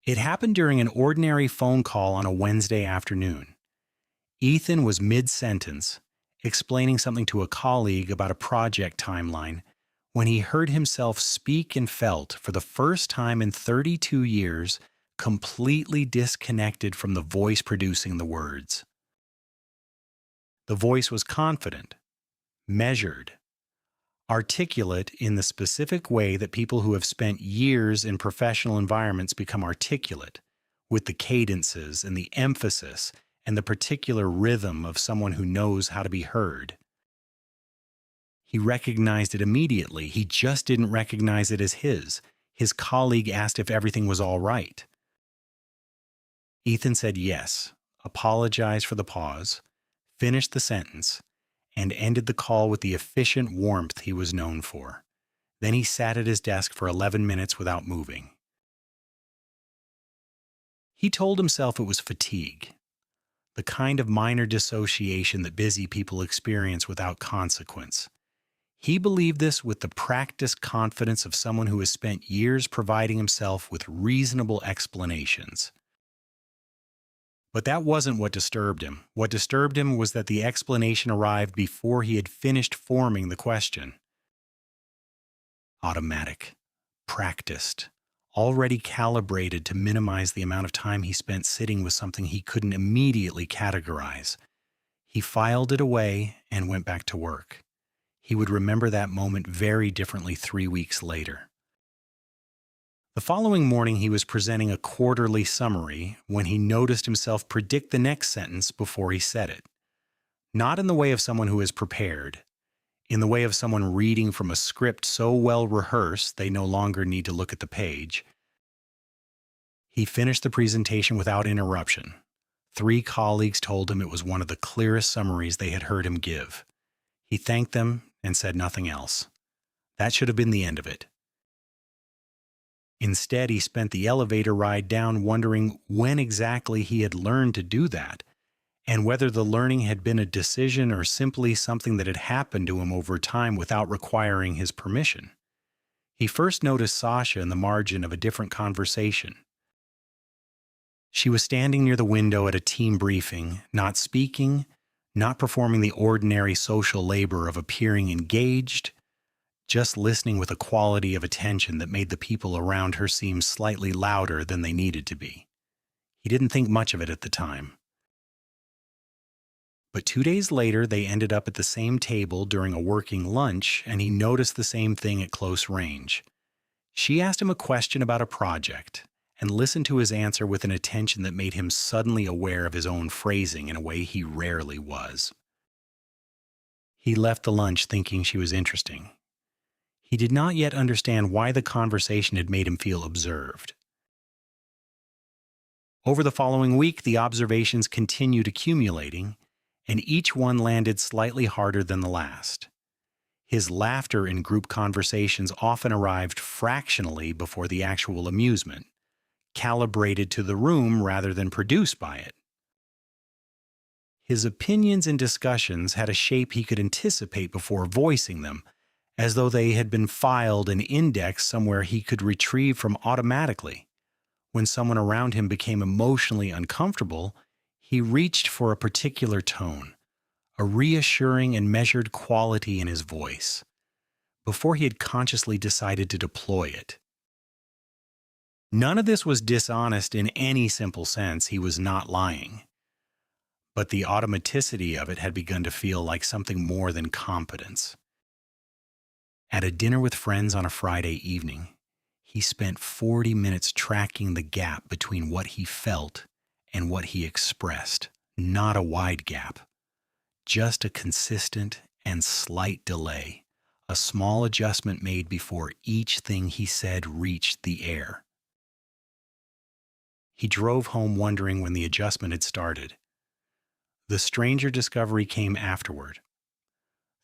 It happened during an ordinary phone call on a Wednesday afternoon. Ethan was mid-sentence, explaining something to a colleague about a project timeline, when he heard himself speak and felt, for the first time in 32 years, completely disconnected from the voice producing the words. The voice was confident, measured, articulate in the specific way that people who have spent years in professional environments become articulate, with the cadences and the emphasis and the particular rhythm of someone who knows how to be heard. He recognized it immediately. He just didn't recognize it as his. His colleague asked if everything was all right. Ethan said yes, apologized for the pause, finished the sentence, and ended the call with the efficient warmth he was known for. Then he sat at his desk for 11 minutes without moving. He told himself it was fatigue, the kind of minor dissociation that busy people experience without consequence. He believed this with the practiced confidence of someone who has spent years providing himself with reasonable explanations. But that wasn't what disturbed him. What disturbed him was that the explanation arrived before he had finished forming the question. Automatic, practiced, already calibrated to minimize the amount of time he spent sitting with something he couldn't immediately categorize. He filed it away and went back to work. He would remember that moment very differently 3 weeks later. The following morning, he was presenting a quarterly summary when he noticed himself predict the next sentence before he said it. Not in the way of someone who is prepared, in the way of someone reading from a script so well rehearsed they no longer need to look at the page. He finished the presentation without interruption. 3 colleagues told him it was one of the clearest summaries they had heard him give. He thanked them and said nothing else. That should have been the end of it. Instead, he spent the elevator ride down wondering when exactly he had learned to do that, and whether the learning had been a decision or simply something that had happened to him over time without requiring his permission. He first noticed Sasha in the margin of a different conversation. She was standing near the window at a team briefing, not speaking, not performing the ordinary social labor of appearing engaged, just listening with a quality of attention that made the people around her seem slightly louder than they needed to be. He didn't think much of it at the time. But 2 days later, they ended up at the same table during a working lunch, and he noticed the same thing at close range. She asked him a question about a project, and listened to his answer with an attention that made him suddenly aware of his own phrasing in a way he rarely was. He left the lunch thinking she was interesting. He did not yet understand why the conversation had made him feel observed. Over the following week, the observations continued accumulating, and each one landed slightly harder than the last. His laughter in group conversations often arrived fractionally before the actual amusement, calibrated to the room rather than produced by it. His opinions in discussions had a shape he could anticipate before voicing them, as though they had been filed and indexed somewhere he could retrieve from automatically. When someone around him became emotionally uncomfortable, he reached for a particular tone, a reassuring and measured quality in his voice, before he had consciously decided to deploy it. None of this was dishonest in any simple sense. He was not lying. But the automaticity of it had begun to feel like something more than competence. At a dinner with friends on a Friday evening, he spent 40 minutes tracking the gap between what he felt and what he expressed. Not a wide gap, just a consistent and slight delay, a small adjustment made before each thing he said reached the air. He drove home wondering when the adjustment had started. The stranger discovery came afterward.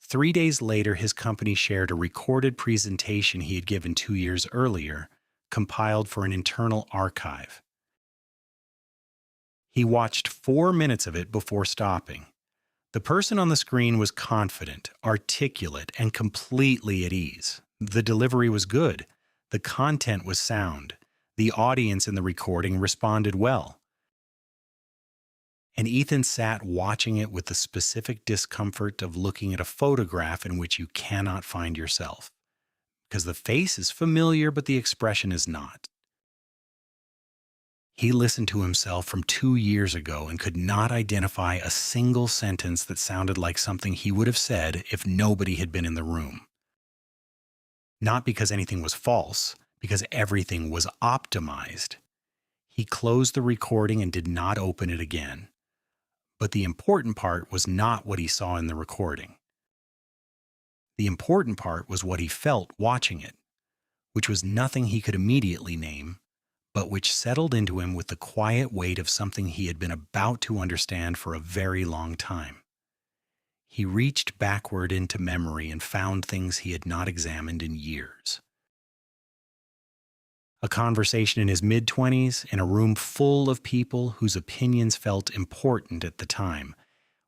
3 days later, his company shared a recorded presentation he had given 2 years earlier, compiled for an internal archive. He watched 4 minutes of it before stopping. The person on the screen was confident, articulate, and completely at ease. The delivery was good. The content was sound. The audience in the recording responded well, and Ethan sat watching it with the specific discomfort of looking at a photograph in which you cannot find yourself, because the face is familiar but the expression is not. He listened to himself from 2 years ago and could not identify a single sentence that sounded like something he would have said if nobody had been in the room. Not because anything was false, because everything was optimized. He closed the recording and did not open it again. But the important part was not what he saw in the recording. The important part was what he felt watching it, which was nothing he could immediately name, but which settled into him with the quiet weight of something he had been about to understand for a very long time. He reached backward into memory and found things he had not examined in years. A conversation in his mid-20s in a room full of people whose opinions felt important at the time,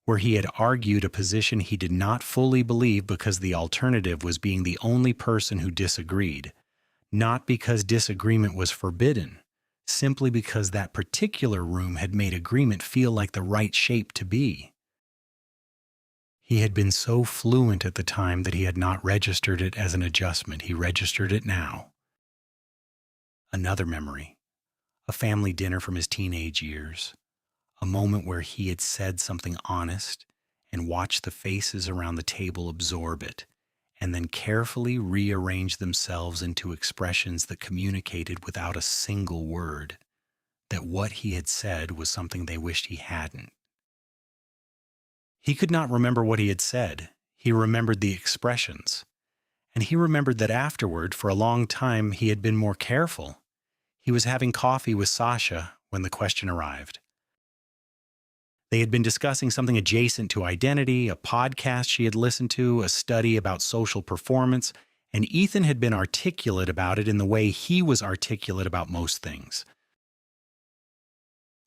where he had argued a position he did not fully believe because the alternative was being the only person who disagreed, not because disagreement was forbidden, simply because that particular room had made agreement feel like the right shape to be. He had been so fluent at the time that he had not registered it as an adjustment. He registered it now. Another memory, a family dinner from his teenage years, a moment where he had said something honest and watched the faces around the table absorb it, and then carefully rearrange themselves into expressions that communicated without a single word that what he had said was something they wished he hadn't. He could not remember what he had said. He remembered the expressions. And he remembered that afterward, for a long time, he had been more careful. He was having coffee with Sasha when the question arrived. They had been discussing something adjacent to identity, a podcast she had listened to, a study about social performance, and Ethan had been articulate about it in the way he was articulate about most things.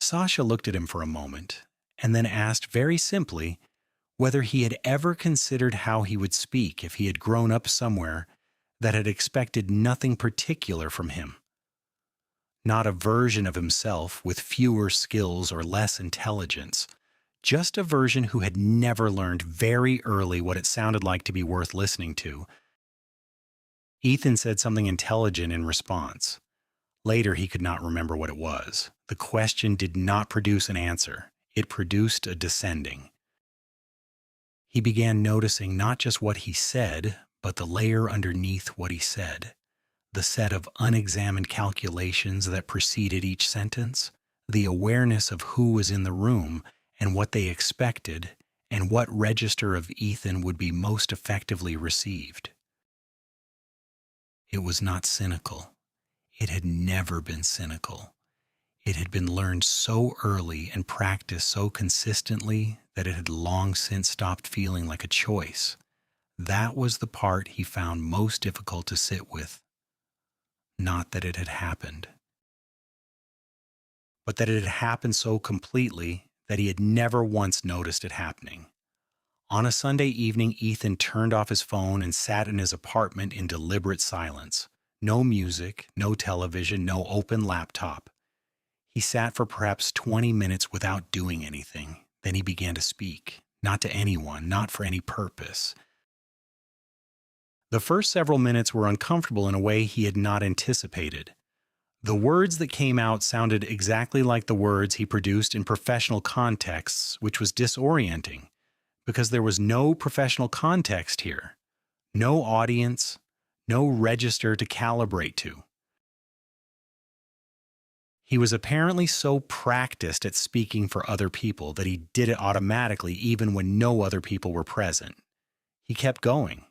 Sasha looked at him for a moment, and then asked very simply whether he had ever considered how he would speak if he had grown up somewhere that had expected nothing particular from him. Not a version of himself with fewer skills or less intelligence, just a version who had never learned very early what it sounded like to be worth listening to. Ethan said something intelligent in response. Later, he could not remember what it was. The question did not produce an answer. It produced a descending. He began noticing not just what he said, but the layer underneath what he said. The set of unexamined calculations that preceded each sentence, the awareness of who was in the room and what they expected, and what register of Ethan would be most effectively received. It was not cynical. It had never been cynical. It had been learned so early and practiced so consistently that it had long since stopped feeling like a choice. That was the part he found most difficult to sit with. Not that it had happened, but that it had happened so completely that he had never once noticed it happening. On a Sunday evening, Ethan turned off his phone and sat in his apartment in deliberate silence. No music, no television, no open laptop. He sat for perhaps 20 minutes without doing anything. Then he began to speak, not to anyone, not for any purpose. The first several minutes were uncomfortable in a way he had not anticipated. The words that came out sounded exactly like the words he produced in professional contexts, which was disorienting, because there was no professional context here, no audience, no register to calibrate to. He was apparently so practiced at speaking for other people that he did it automatically even when no other people were present. He kept going.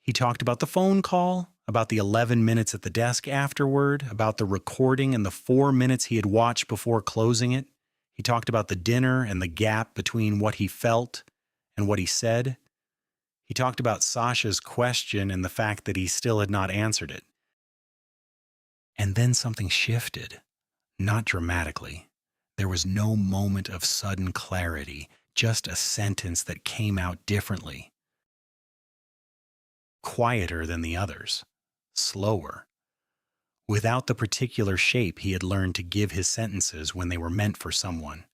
He talked about the phone call, about the 11 minutes at the desk afterward, about the recording and the 4 minutes he had watched before closing it. He talked about the dinner and the gap between what he felt and what he said. He talked about Sasha's question and the fact that he still had not answered it. And then something shifted, not dramatically. There was no moment of sudden clarity, just a sentence that came out differently. Quieter than the others, slower, without the particular shape he had learned to give his sentences when they were meant for someone.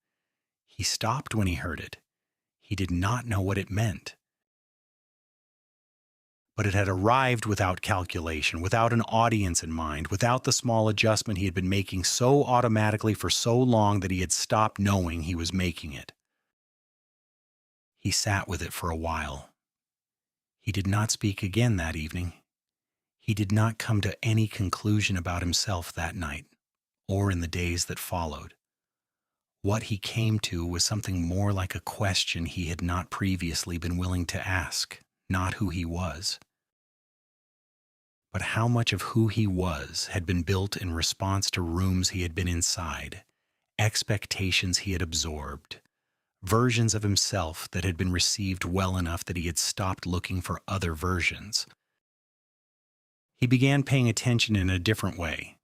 He stopped when he heard it. He did not know what it meant. But it had arrived without calculation, without an audience in mind, without the small adjustment he had been making so automatically for so long that he had stopped knowing he was making it. He sat with it for a while. He did not speak again that evening. He did not come to any conclusion about himself that night, or in the days that followed. What he came to was something more like a question he had not previously been willing to ask, not who he was, but how much of who he was had been built in response to rooms he had been inside, expectations he had absorbed, versions of himself that had been received well enough that he had stopped looking for other versions. He began paying attention in a different way.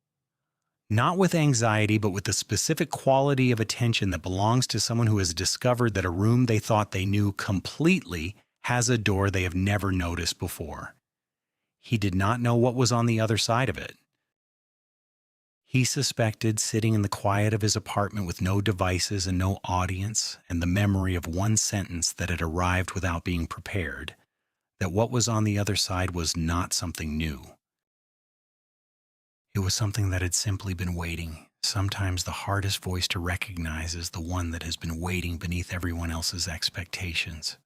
Not with anxiety, but with the specific quality of attention that belongs to someone who has discovered that a room they thought they knew completely has a door they have never noticed before. He did not know what was on the other side of it. He suspected, sitting in the quiet of his apartment with no devices and no audience, and the memory of one sentence that had arrived without being prepared, that what was on the other side was not something new. It was something that had simply been waiting. Sometimes the hardest voice to recognize is the one that has been waiting beneath everyone else's expectations,